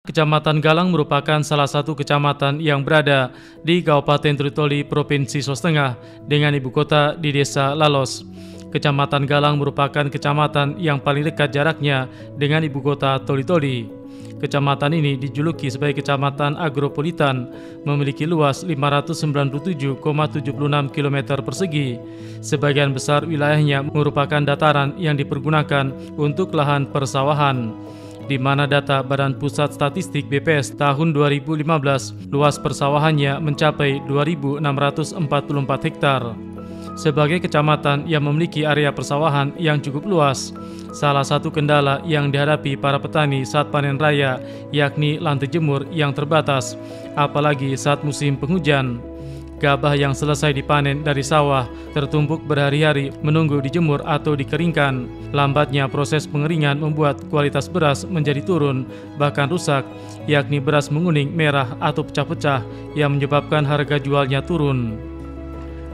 Kecamatan Galang merupakan salah satu kecamatan yang berada di Kabupaten Toli, Provinsi Sulawesi Tengah dengan ibu kota di Desa Lalos. Kecamatan Galang merupakan kecamatan yang paling dekat jaraknya dengan ibu kota Toli. Kecamatan ini dijuluki sebagai Kecamatan Agropolitan, memiliki luas 597,76 km persegi. Sebagian besar wilayahnya merupakan dataran yang dipergunakan untuk lahan persawahan, di mana data Badan Pusat Statistik BPS tahun 2015 luas persawahannya mencapai 2.644 hektar. Sebagai kecamatan yang memiliki area persawahan yang cukup luas, salah satu kendala yang dihadapi para petani saat panen raya yakni lantai jemur yang terbatas, apalagi saat musim penghujan. Gabah yang selesai dipanen dari sawah tertumpuk berhari-hari menunggu dijemur atau dikeringkan. Lambatnya proses pengeringan membuat kualitas beras menjadi turun, bahkan rusak, yakni beras menguning, merah, atau pecah-pecah yang menyebabkan harga jualnya turun.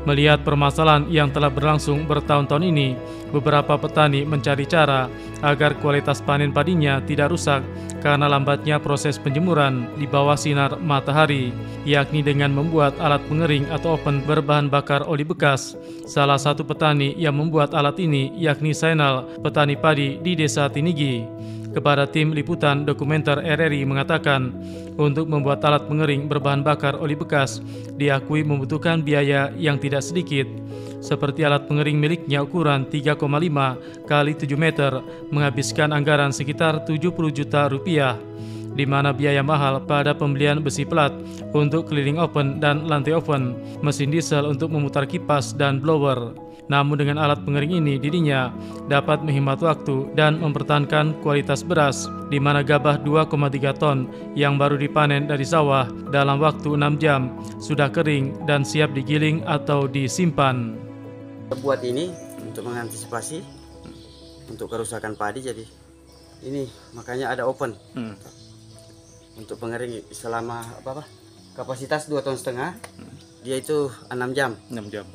Melihat permasalahan yang telah berlangsung bertahun-tahun ini, beberapa petani mencari cara agar kualitas panen padinya tidak rusak karena lambatnya proses penjemuran di bawah sinar matahari, yakni dengan membuat alat pengering atau oven berbahan bakar oli bekas. Salah satu petani yang membuat alat ini yakni Sainal, petani padi di Desa Tinigi. Kepada tim liputan dokumenter RRI mengatakan, untuk membuat alat pengering berbahan bakar oli bekas diakui membutuhkan biaya yang tidak sedikit. Seperti alat pengering miliknya ukuran 3,5 kali 7 meter menghabiskan anggaran sekitar 70 juta rupiah, di mana biaya mahal pada pembelian besi pelat untuk keliling oven dan lantai oven, mesin diesel untuk memutar kipas dan blower. Namun dengan alat pengering ini dirinya dapat menghemat waktu dan mempertahankan kualitas beras, di mana gabah 2,3 ton yang baru dipanen dari sawah dalam waktu 6 jam sudah kering dan siap digiling atau disimpan. Buat ini untuk mengantisipasi untuk kerusakan padi, jadi ini makanya ada oven untuk pengering selama kapasitas 2,5 ton, dia itu 6 jam. 6 jam.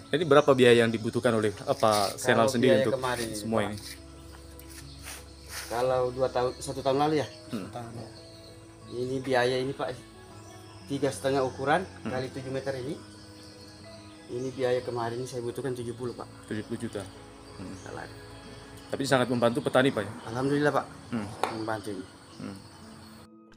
Jadi berapa biaya yang dibutuhkan oleh Sainal sendiri untuk semua ini? Kalau 1 tahun lalu ya, ini biaya ini Pak 3,5 ukuran kali 7 meter ini. Ini biaya kemarin saya butuhkan 70 Pak. 70 juta. Salah. Tapi sangat membantu petani Pak ya? Alhamdulillah Pak, membantu ini.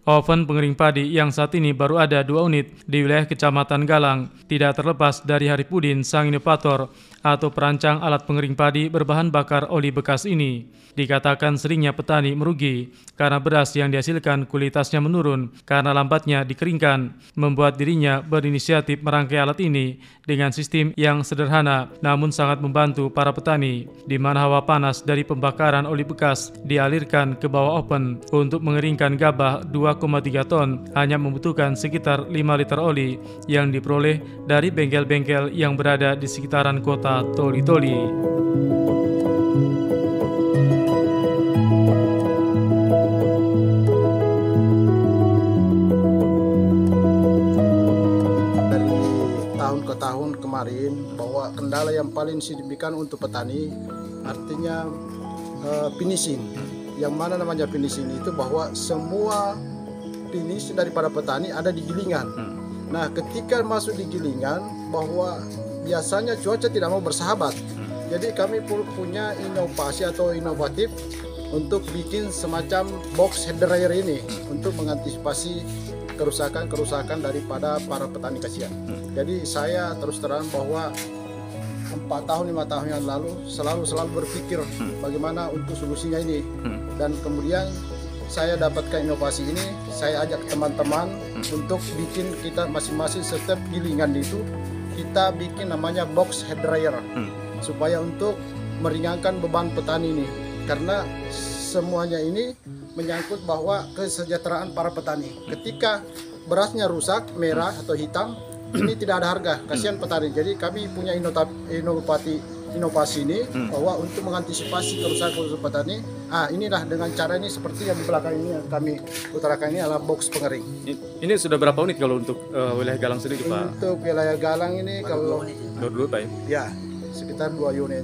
Oven pengering padi yang saat ini baru ada 2 unit di wilayah Kecamatan Galang tidak terlepas dari Haripudin, sang inovator atau perancang alat pengering padi berbahan bakar oli bekas ini. Dikatakan seringnya petani merugi karena beras yang dihasilkan kualitasnya menurun karena lambatnya dikeringkan, membuat dirinya berinisiatif merangkai alat ini dengan sistem yang sederhana namun sangat membantu para petani, di mana hawa panas dari pembakaran oli bekas dialirkan ke bawah oven. Untuk mengeringkan gabah 2,3 ton hanya membutuhkan sekitar 5 liter oli yang diperoleh dari bengkel-bengkel yang berada di sekitaran kota Toli. Ke tahun kemarin bahwa kendala yang paling signifikan untuk petani artinya finishing. Yang mana namanya finishing itu bahwa semua finish daripada petani ada di gilingan. Nah, ketika masuk di gilingan bahwa biasanya cuaca tidak mau bersahabat. Jadi kami punya inovasi atau inovatif untuk bikin semacam box head dryer ini untuk mengantisipasi kerusakan daripada para petani kasihan. Jadi saya terus terang bahwa 4 tahun 5 tahun yang lalu selalu berpikir bagaimana untuk solusinya ini, dan kemudian saya dapatkan inovasi ini. Saya ajak teman-teman untuk bikin kita masing-masing setiap gilingan itu kita bikin namanya box head dryer supaya untuk meringankan beban petani ini, karena semuanya ini menyangkut bahwa kesejahteraan para petani. Ketika berasnya rusak, merah atau hitam, ini tidak ada harga, kasihan petani. Jadi kami punya inovasi ini bahwa untuk mengantisipasi kerusakan petani, inilah dengan cara ini seperti yang di belakang ini yang kami utarakan, ini adalah box pengering. Ini sudah berapa unit kalau untuk wilayah Galang sendiri Pak? Untuk wilayah Galang ini kalau dulu Pak ya sekitar 2 unit.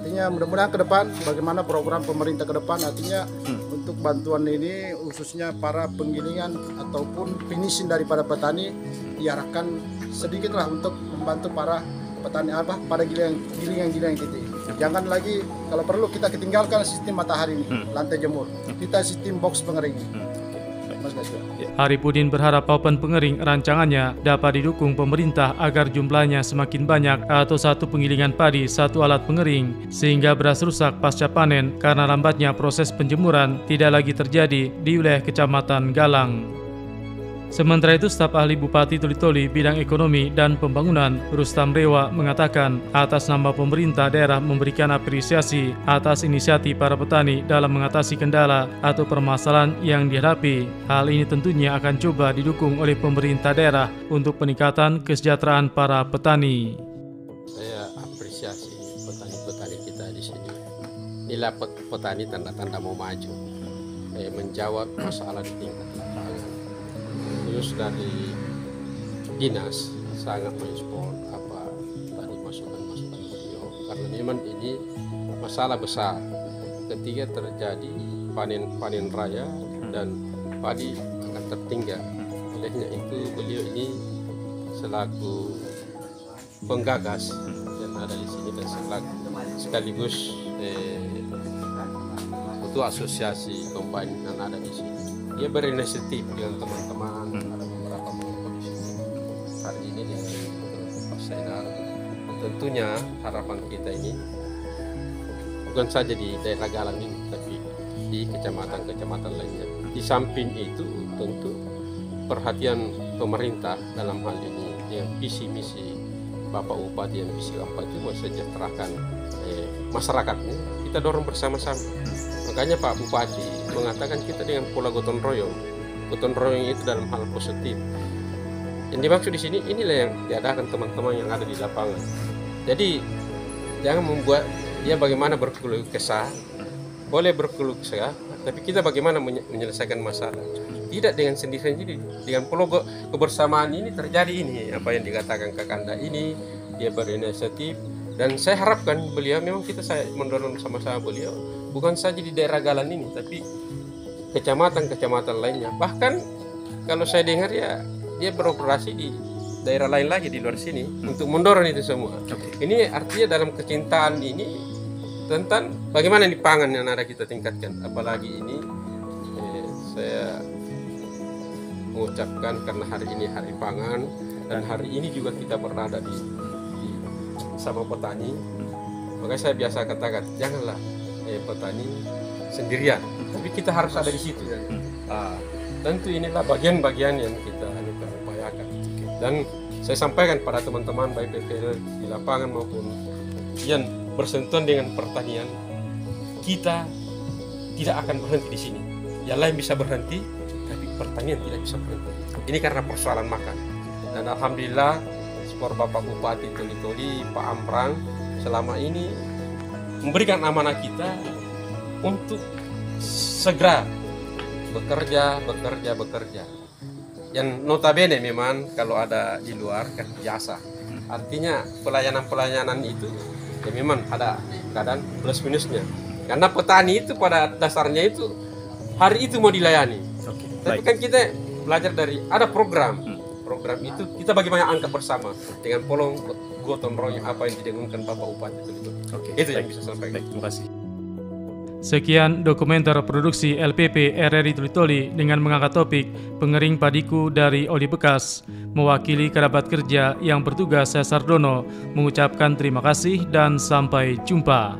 Artinya mudah-mudahan ke depan bagaimana program pemerintah ke depan, artinya untuk bantuan ini khususnya para penggilingan ataupun finishing daripada petani diarahkan sedikitlah untuk membantu para petani pada gilingan titik. Jangan lagi kalau perlu kita ketinggalkan sistem matahari ini, lantai jemur. Kita sistem box pengering. Mas Gasya. Haripudin berharap papan pengering rancangannya dapat didukung pemerintah agar jumlahnya semakin banyak atau satu penggilingan padi, satu alat pengering, sehingga beras rusak pasca panen karena lambatnya proses penjemuran tidak lagi terjadi di wilayah Kecamatan Galang. Sementara itu, staf ahli Bupati Toli-Toli bidang ekonomi dan pembangunan Rustam Rewa mengatakan atas nama pemerintah daerah memberikan apresiasi atas inisiatif para petani dalam mengatasi kendala atau permasalahan yang dihadapi. Hal ini tentunya akan coba didukung oleh pemerintah daerah untuk peningkatan kesejahteraan para petani. Saya apresiasi petani-petani kita di sini. Inilah petani tanda-tanda mau maju, menjawab masalah di tingkat lapangan. Terus dari dinas sangat merespon apa tadi masukan-masukan beliau, karena memang ini masalah besar ketika terjadi panen raya dan padi akan tertinggal. Olehnya itu beliau ini selaku penggagas yang ada di sini dan sekaligus ketua asosiasi kombine yang ada di sini. Dia berinisiatif dengan teman-teman, ada beberapa kelompok di sini. Hari ini dengan Pak Saidar, tentunya harapan kita ini bukan saja di daerah Galang ini, tapi di kecamatan-kecamatan lainnya. Di samping itu tentu perhatian pemerintah dalam hal ini dengan visi misi Bapak Bupati yang visi keempat itu mensejahterakan masyarakatnya. Kita dorong bersama-sama. Makanya Pak Bupati mengatakan kita dengan pola gotong royong. Gotong royong itu dalam hal positif. Yang dimaksud di sini inilah yang diadakan teman-teman yang ada di lapangan. Jadi jangan membuat dia bagaimana berkeluh kesah. Boleh berkeluh kesah, tapi kita bagaimana menyelesaikan masalah. Tidak dengan sendiri-sendiri. Dengan pola kebersamaan ini terjadi ini apa yang dikatakan Kakanda ini, dia berinisiatif. Dan saya harapkan beliau memang saya mendorong sama-sama beliau bukan saja di daerah Galang ini, tapi kecamatan-kecamatan lainnya. Bahkan kalau saya dengar ya dia beroperasi di daerah lain lagi di luar sini untuk mendorong itu semua. Ini artinya dalam kecintaan ini tentang bagaimana di pangan yang ada kita tingkatkan. Apalagi ini saya mengucapkan karena hari ini hari pangan dan hari ini juga kita berada di sama petani. Makanya saya biasa katakan janganlah petani sendirian, tapi kita harus ada di situ. Tentu inilah bagian-bagian yang kita upayakan. Dan saya sampaikan pada teman-teman baik PPL di lapangan maupun yang bersentuhan dengan pertanian, kita tidak akan berhenti di sini. Yang lain bisa berhenti, tapi pertanian tidak bisa berhenti. Ini karena persoalan makan. Dan alhamdulillah skor Bapak Bupati Toli-Toli, Pak Amprang selama ini memberikan amanah kita untuk segera bekerja. Yang notabene memang kalau ada di luar kan jasa. Artinya pelayanan itu ya memang ada kadang plus minusnya. Karena petani itu pada dasarnya itu hari itu mau dilayani. Tapi kan kita belajar dari ada program itu kita bagaimana angkat bersama dengan polong gotong royong apa yang didengungkan Bapak Bupati itu. Itu yang bisa sampaikan. Terima kasih. Sekian dokumenter produksi LPP RRI Toli-Toli dengan mengangkat topik pengering padiku dari oli bekas. Mewakili kerabat kerja yang bertugas, saya Sardono mengucapkan terima kasih dan sampai jumpa.